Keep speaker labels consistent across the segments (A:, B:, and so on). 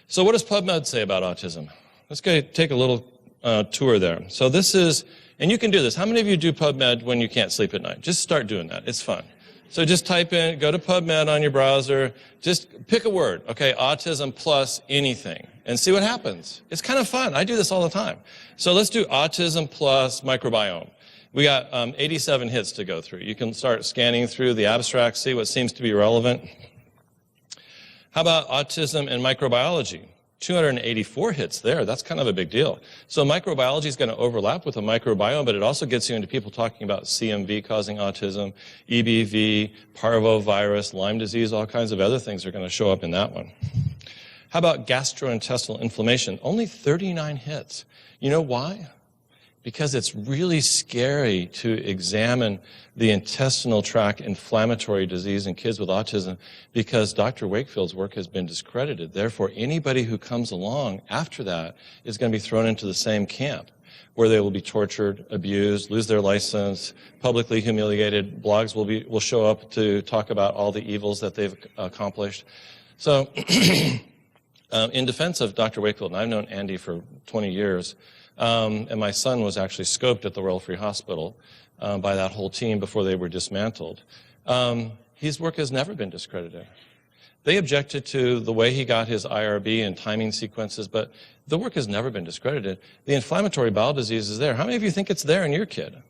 A: So what does PubMed say about autism? Let's go take a little tour there. So this is, and you can do this. How many of you do PubMed when you can't sleep at night? Just start doing that. It's fun. So just type in, go to PubMed on your browser, just pick a word, okay, autism plus anything, and see what happens. It's kind of fun. I do this all the time. So let's do autism plus microbiome. We got 87 hits to go through. You can start scanning through the abstracts, see what seems to be relevant. How about autism and microbiology? 284 hits there. That's kind of a big deal. So microbiology is going to overlap with the microbiome, but it also gets you into people talking about CMV causing autism, EBV, parvovirus, Lyme disease, all kinds of other things are going to show up in that one. How about gastrointestinal inflammation? Only 39 hits. You know why? Because it's really scary to examine the intestinal tract inflammatory disease in kids with autism because Dr. Wakefield's work has been discredited. Therefore, anybody who comes along after that is going to be thrown into the same camp where they will be tortured, abused, lose their license, publicly humiliated. Blogs will show up to talk about all the evils that they've accomplished. So in defense of Dr. Wakefield, and I've known Andy for 20 years, and my son was actually scoped at the Royal Free Hospital by that whole team before they were dismantled. His work has never been discredited. They objected to the way he got his IRB and timing sequences, but the work has never been discredited. The inflammatory bowel disease is there. How many of you think it's there in your kid?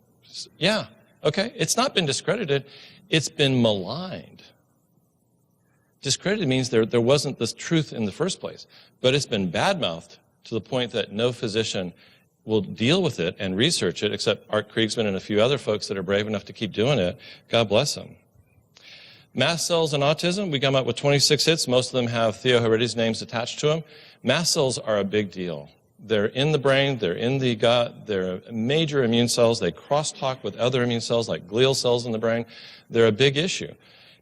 A: Yeah, okay. It's not been discredited. It's been maligned. Discredited means there wasn't this truth in the first place, but it's been badmouthed to the point that no physician will deal with it and research it, except Art Kriegsman and a few other folks that are brave enough to keep doing it. God bless them. Mast cells and autism, we come up with 26 hits. Most of them have Theo-Herides names attached to them. Mast cells are a big deal. They're in the brain, they're in the gut, they're major immune cells. They crosstalk with other immune cells like glial cells in the brain. They're a big issue.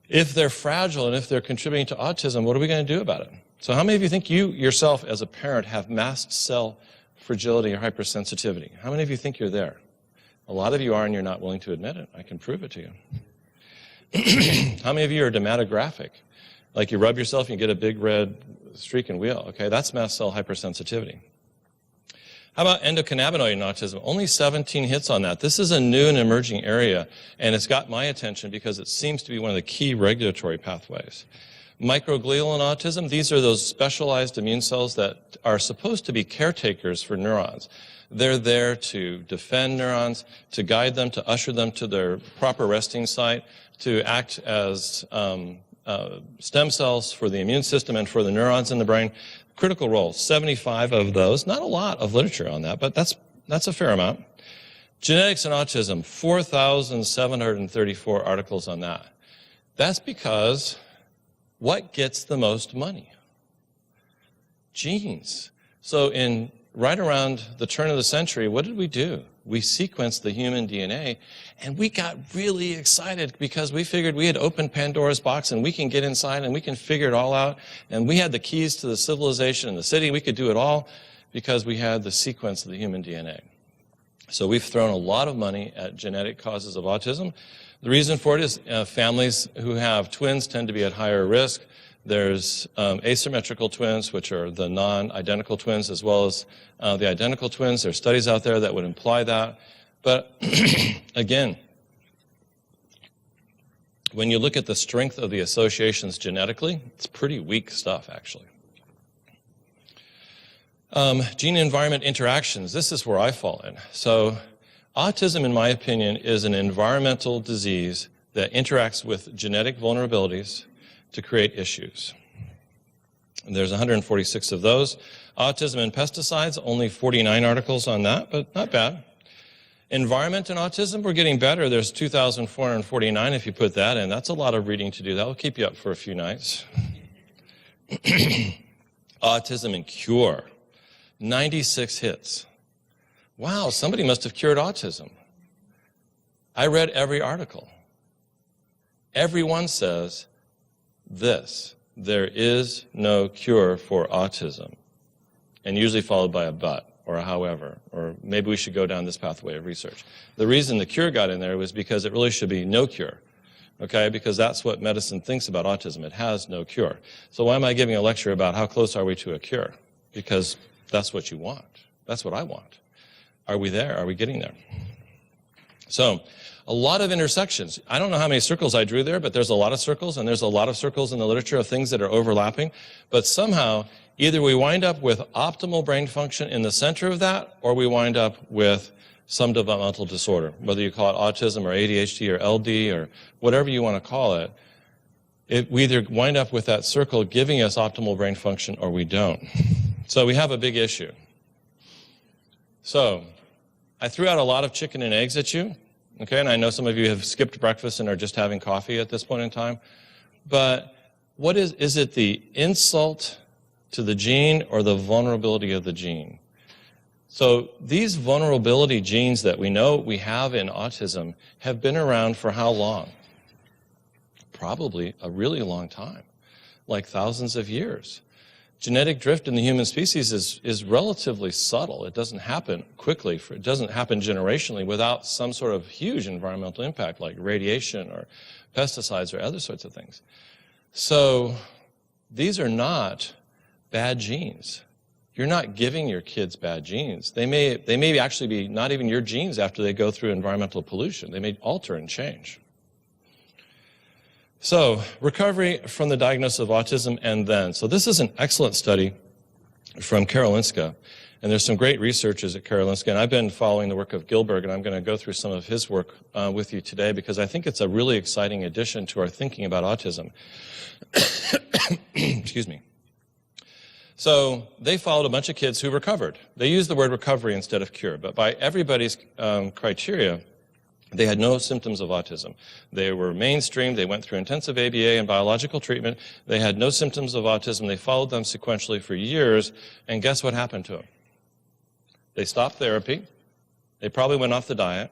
A: If they're fragile and if they're contributing to autism, what are we going to do about it? So how many of you think you yourself as a parent have mast cell fragility or hypersensitivity? How many of you think you're there? A lot of you are and you're not willing to admit it. I can prove it to you. How many of you are dermatographic? Like you rub yourself and you get a big red streak and wheal. Okay, that's mast cell hypersensitivity. How about endocannabinoid in autism? Only 17 hits on that. This is a new and emerging area, and it's got my attention because it seems to be one of the key regulatory pathways. Microglial in autism, these are those specialized immune cells that are supposed to be caretakers for neurons. They're there to defend neurons, to guide them, to usher them to their proper resting site, to act as stem cells for the immune system and for the neurons in the brain. Critical role, 75 of those. Not a lot of literature on that, but that's a fair amount. Genetics in autism, 4,734 articles on that. That's because what gets the most money? Genes. So right around the turn of the century, what did we do? We sequenced the human DNA, and we got really excited because we figured we had opened Pandora's box and we can get inside and we can figure it all out. And we had the keys to the civilization and the city. We could do it all because we had the sequence of the human DNA. So we've thrown a lot of money at genetic causes of autism. The reason for it is families who have twins tend to be at higher risk. There's asymmetrical twins, which are the non-identical twins, as well as the identical twins. There's studies out there that would imply that. But again, when you look at the strength of the associations genetically, it's pretty weak stuff, actually. Gene-environment interactions, this is where I fall in. So autism, in my opinion, is an environmental disease that interacts with genetic vulnerabilities to create issues. And there's 146 of those. Autism and pesticides, only 49 articles on that, but not bad. Environment and autism, we're getting better. There's 2,449 if you put that in. That's a lot of reading to do. That'll keep you up for a few nights. Autism and cure, 96 hits. Wow, somebody must have cured autism. I read every article. Everyone says this: there is no cure for autism, and usually followed by a but or a however, or maybe we should go down this pathway of research. The reason the cure got in there was because it really should be no cure, okay, because that's what medicine thinks about autism. It has no cure. So why am I giving a lecture about how close are we to a cure? Because that's what you want. That's what I want. Are we there? Are we getting there? So a lot of intersections. I don't know how many circles I drew there, but there's a lot of circles, and there's a lot of circles in the literature of things that are overlapping. But somehow, either we wind up with optimal brain function in the center of that, or we wind up with some developmental disorder, whether you call it autism or ADHD or LD or whatever you want to call it. We either wind up with that circle giving us optimal brain function or we don't. So we have a big issue. So I threw out a lot of chicken and eggs at you, okay, and I know some of you have skipped breakfast and are just having coffee at this point in time, but what is it the insult to the gene or the vulnerability of the gene? So these vulnerability genes that we know we have in autism have been around for how long? Probably a really long time, like thousands of years. Genetic drift in the human species is relatively subtle. It doesn't happen quickly. It doesn't happen generationally without some sort of huge environmental impact like radiation or pesticides or other sorts of things. So these are not bad genes. You're not giving your kids bad genes. They may actually be not even your genes after they go through environmental pollution. They may alter and change. So, recovery from the diagnosis of autism and then. So this is an excellent study from Karolinska, and there's some great researchers at Karolinska, and I've been following the work of Gilbert, and I'm going to go through some of his work with you today because I think it's a really exciting addition to our thinking about autism. Excuse me. So they followed a bunch of kids who recovered. They used the word recovery instead of cure, but by everybody's criteria, they had no symptoms of autism. They were mainstreamed. They went through intensive ABA and biological treatment. They had no symptoms of autism. They followed them sequentially for years, and guess what happened to them? They stopped therapy. They probably went off the diet.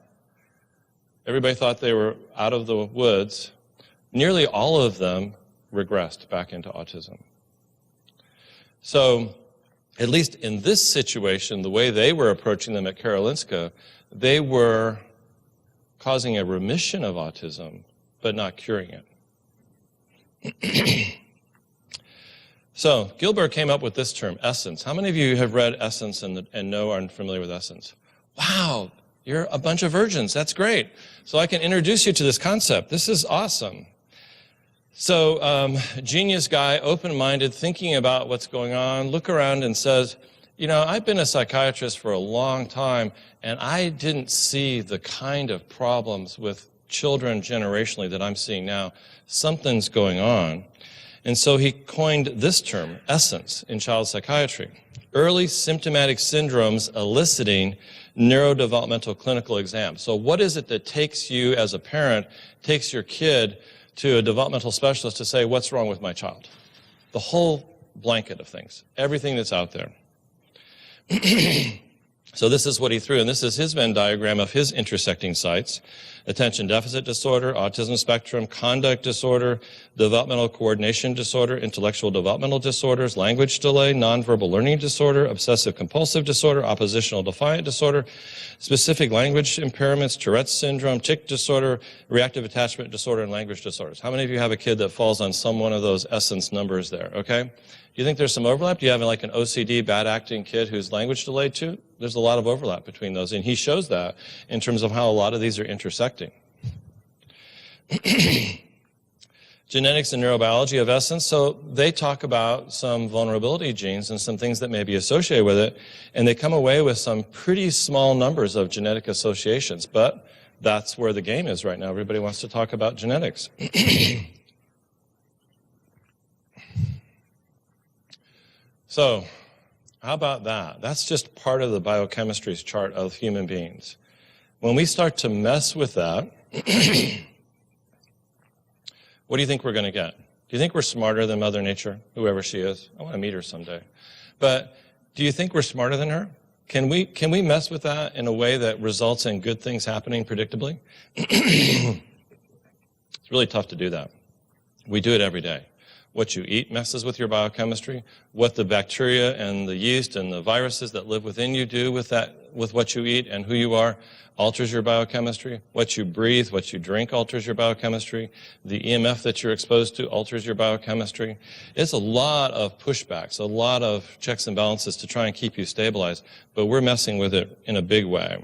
A: Everybody thought they were out of the woods. Nearly all of them regressed back into autism. So, at least in this situation, the way they were approaching them at Karolinska, they were causing a remission of autism, but not curing it. So, Gilbert came up with this term, essence. How many of you have read Essence and know are familiar with Essence? Wow, you're a bunch of virgins. That's great. So I can introduce you to this concept. This is awesome. So, genius guy, open-minded, thinking about what's going on, look around and says, you know, I've been a psychiatrist for a long time, and I didn't see the kind of problems with children generationally that I'm seeing now. Something's going on. And so he coined this term, essence, in child psychiatry. Early symptomatic syndromes eliciting neurodevelopmental clinical exams. So what is it that takes you as a parent, takes your kid to a developmental specialist to say, what's wrong with my child? The whole blanket of things, everything that's out there. So this is what he threw, and this is his Venn diagram of his intersecting sites. Attention deficit disorder, autism spectrum, conduct disorder, developmental coordination disorder, intellectual developmental disorders, language delay, nonverbal learning disorder, obsessive compulsive disorder, oppositional defiant disorder, specific language impairments, Tourette's syndrome, tic disorder, reactive attachment disorder, and language disorders. How many of you have a kid that falls on some one of those essence numbers there, okay? Do you think there's some overlap? Do you have like an OCD, bad-acting kid who's language delayed too? There's a lot of overlap between those, and he shows that in terms of how a lot of these are intersecting. Genetics and neurobiology of essence, so they talk about some vulnerability genes and some things that may be associated with it, and they come away with some pretty small numbers of genetic associations, but that's where the game is right now. Everybody wants to talk about genetics. So, how about that? That's just part of the biochemistry's chart of human beings. When we start to mess with that, what do you think we're going to get? Do you think we're smarter than Mother Nature, whoever she is? I want to meet her someday. But do you think we're smarter than her? Can we mess with that in a way that results in good things happening predictably? It's really tough to do that. We do it every day. What you eat messes with your biochemistry. What the bacteria and the yeast and the viruses that live within you do with what you eat and who you are alters your biochemistry. What you breathe, what you drink alters your biochemistry. The EMF that you're exposed to alters your biochemistry. It's a lot of pushbacks, a lot of checks and balances to try and keep you stabilized, but we're messing with it in a big way.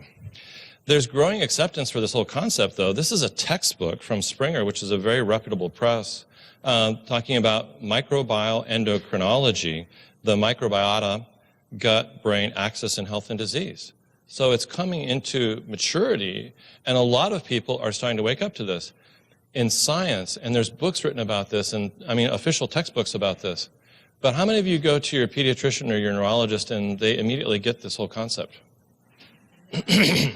A: There's growing acceptance for this whole concept, though. This is a textbook from Springer, which is a very reputable press, talking about microbial endocrinology, the microbiota, gut, brain, axis, and health and disease. So it's coming into maturity, and a lot of people are starting to wake up to this in science, and there's books written about this, and I mean official textbooks about this. But how many of you go to your pediatrician or your neurologist and they immediately get this whole concept? It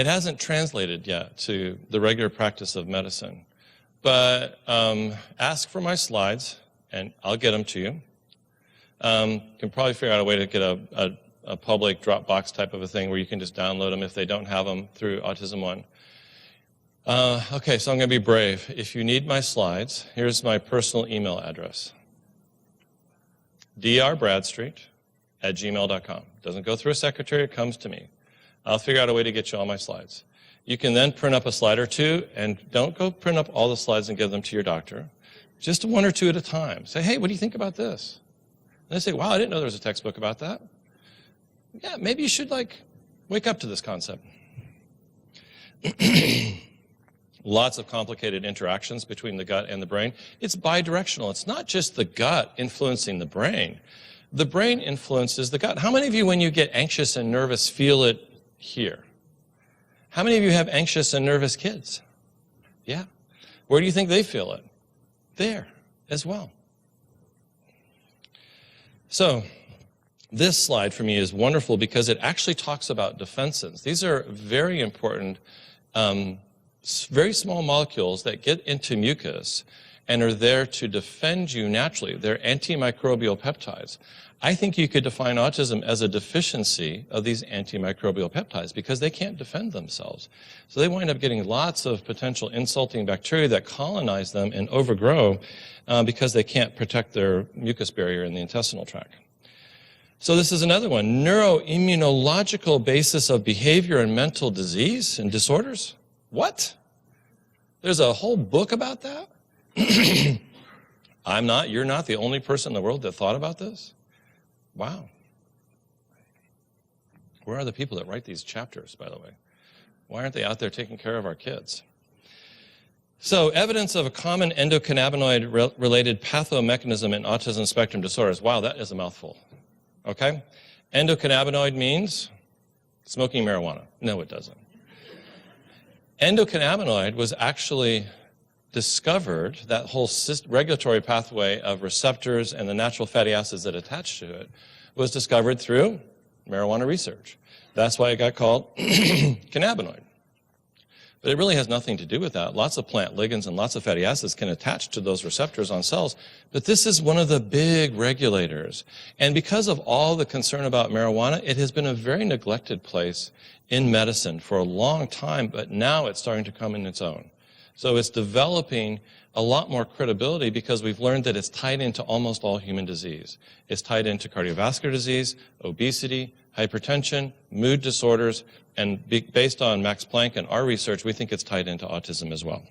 A: hasn't translated yet to the regular practice of medicine. But ask for my slides, and I'll get them to you. You can probably figure out a way to get a public Dropbox type of a thing where you can just download them if they don't have them through AutismOne. Okay, so I'm going to be brave. If you need my slides, here's my personal email address. drbradstreet@gmail.com. Doesn't go through a secretary, it comes to me. I'll figure out a way to get you all my slides. You can then print up a slide or two, and don't go print up all the slides and give them to your doctor. Just one or two at a time. Say, hey, what do you think about this? And they say, wow, I didn't know there was a textbook about that. Yeah, maybe you should, wake up to this concept. Lots of complicated interactions between the gut and the brain. It's bidirectional. It's not just the gut influencing the brain. The brain influences the gut. How many of you, when you get anxious and nervous, feel it here? How many of you have anxious and nervous kids? Yeah. Where do you think they feel it? There as well. So this slide for me is wonderful because it actually talks about defensins. These are very important, very small molecules that get into mucus and are there to defend you naturally. They're antimicrobial peptides. I think you could define autism as a deficiency of these antimicrobial peptides because they can't defend themselves. So they wind up getting lots of potential insulting bacteria that colonize them and overgrow because they can't protect their mucus barrier in the intestinal tract. So this is another one, neuroimmunological basis of behavior and mental disease and disorders. What? There's a whole book about that? You're not the only person in the world that thought about this? Wow. Where are the people that write these chapters, by the way? Why aren't they out there taking care of our kids? So, evidence of a common endocannabinoid-related pathomechanism in autism spectrum disorders. Wow, that is a mouthful. Okay? Endocannabinoid means smoking marijuana. No, it doesn't. Endocannabinoid was actually discovered, that whole regulatory pathway of receptors and the natural fatty acids that attach to it was discovered through marijuana research. That's why it got called cannabinoid. But it really has nothing to do with that. Lots of plant ligands and lots of fatty acids can attach to those receptors on cells, but this is one of the big regulators. And because of all the concern about marijuana, it has been a very neglected place in medicine for a long time, but now it's starting to come in its own. So it's developing a lot more credibility because we've learned that it's tied into almost all human disease. It's tied into cardiovascular disease, obesity, hypertension, mood disorders, and based on Max Planck and our research, we think it's tied into autism as well.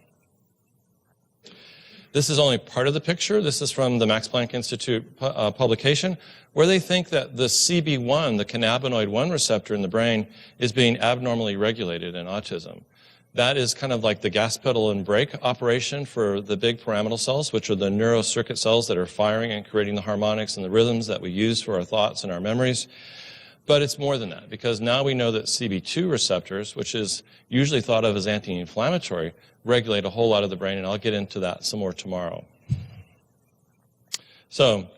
A: This is only part of the picture. This is from the Max Planck Institute publication, where they think that the CB1, the cannabinoid 1 receptor in the brain, is being abnormally regulated in autism. That is kind of like the gas pedal and brake operation for the big pyramidal cells, which are the neurocircuit cells that are firing and creating the harmonics and the rhythms that we use for our thoughts and our memories. But it's more than that, because now we know that CB2 receptors, which is usually thought of as anti-inflammatory, regulate a whole lot of the brain, and I'll get into that some more tomorrow. So